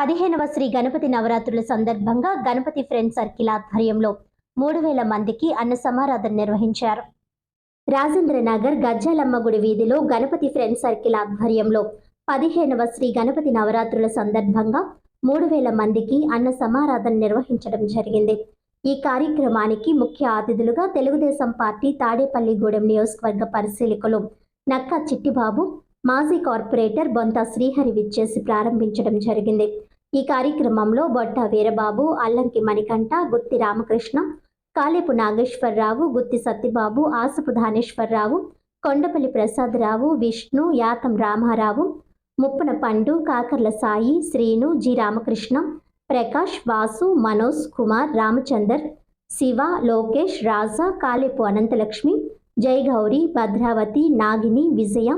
15వ శ్రీ గణపతి నవరాత్రుల సందర్భంగా గణపతి ఫ్రెండ్స్ సర్కిల్ ఆధ్వర్యంలో 3000 మందికి అన్న సమారాధన నిర్వహించారు. రాజేంద్రనగర్ గజ్జాలమ్మ గుడి వీధిలో గణపతి ఫ్రెండ్స్ సర్కిల్ ఆధ్వర్యంలో 15వ శ్రీ గణపతి నవరాత్రుల సందర్భంగా 3000 మందికి అన్న సమారాధన నిర్వహించడం జరిగింది. ఈ కార్యక్రమానికి ముఖ్య అతిథులుగా తెలుగుదేశం పార్టీ తాడేపల్లిగూడెం నియోజకవర్గ పరిశీలకులు నక్కా చిట్టిబాబు, మాజీ కార్పొరేటర్ బొంత శ్రీహరి విచ్చేసి ప్రారంభించడం జరిగింది. ఈ కార్యక్రమంలో బొట్ట వీరబాబు, అల్లంకి మణికంఠ, గుత్తి రామకృష్ణ, కాలేపు నాగేశ్వరరావు, గుత్తి సత్యబాబు, ఆసపు ధానేశ్వరరావు, కొండపల్లి ప్రసాదరావు, విష్ణు, యాతం రామారావు, ముప్పన పండు, కాకర్ల సాయి, శ్రీను, జి రామకృష్ణ, ప్రకాష్, వాసు, మనోజ్ కుమార్, రామచందర్, శివ, లోకేష్, రాజా, కాలేపు అనంతలక్ష్మి, జయగౌరి, భద్రావతి, నాగిని, విజయ,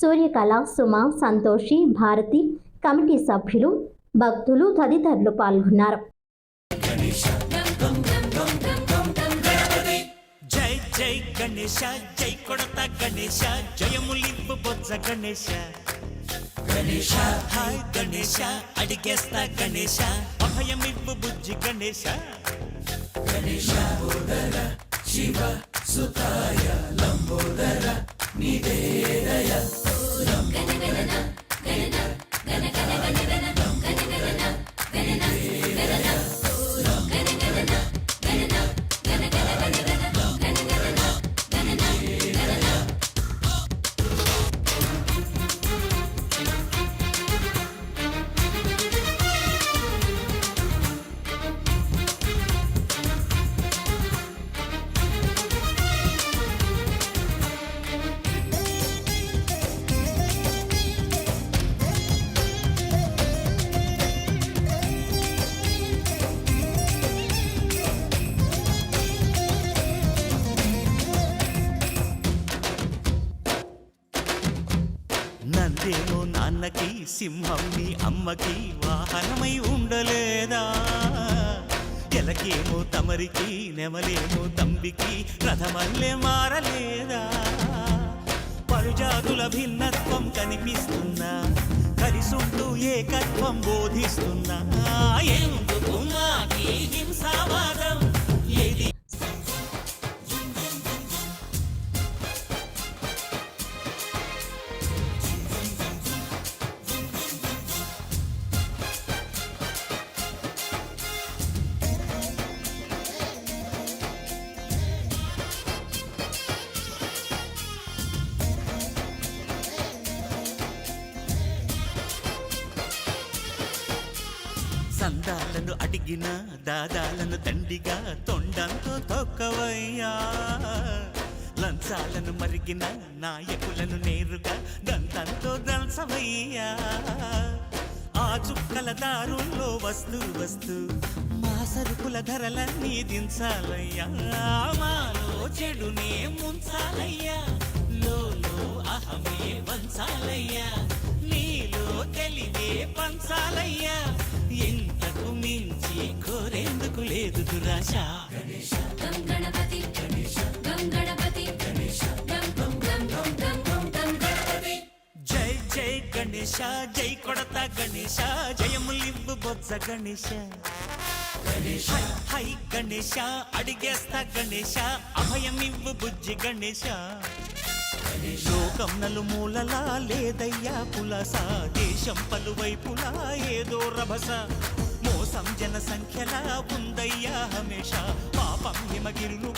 సూర్యకళ, సుమ, సంతోషి, భారతి, కమిటీ సభ్యులు, భక్తులు తదితరులు పాల్గొన్నారు. జై జై గణేశ, జై కొడత గణేశ, జయములింపు బొజ్జ గణేశ. గణేశ హాయ్ గణేశ, అడిగేస్తా గణేశ, అభయమివ్వు బుజ్జి గణేశ. గణేశ లంబోదర శివ సుతాయ లంబోదర నివేదయ. నందేమో నాన్నకి, సింహం నీ అమ్మకి వాహనమై ఉండలేదా? ఎలకేమో తమరికి, నెమలేమో తంబికి రథమల్లే మారలేదా? పరుజాతుల భిన్నత్వం కనిపిస్తున్నా, కలిసుంటూ ఏకత్వం బోధిస్తున్నా. ఎందుకు మాకి హింసావాదం? ఏది సందాలను అడిగిన దాదాలను దండిగా తొండంతో తొక్కవయ్యా. లంచాలను మరిగిన నాయకులను నేరుగా దంతంతో దంచవయ్యా. ఆ చుక్కల దారుల్లో వస్తూ వస్తూ మా సరుకుల ధరలన్నీ దించాలయ్యా. మాలో చెడునే ముంచాలయ్యా, లోలో అహమే వంచాలయ్యా, నీలో తెలివే పంచాలయ్యా. ఇంతకు మించి కోరేందుకు లేదు దురాశ. గణపతి జై జై గణేశ, జై కొడత గణేశ, జయములివ్వు బొజ్జ గణేశ. హై గణేశ, అడిగేస్తా గణేశ, అభయమివ్వు బుజ్జి గణేశ. లోకం నలుమూలలా లేదయ్యా పులస, దేశం పలువైపులా ఏదో రభస. మోసం జన సంఖ్యలా ఉందయ్యా హమేష, పాపం హిమగిరులు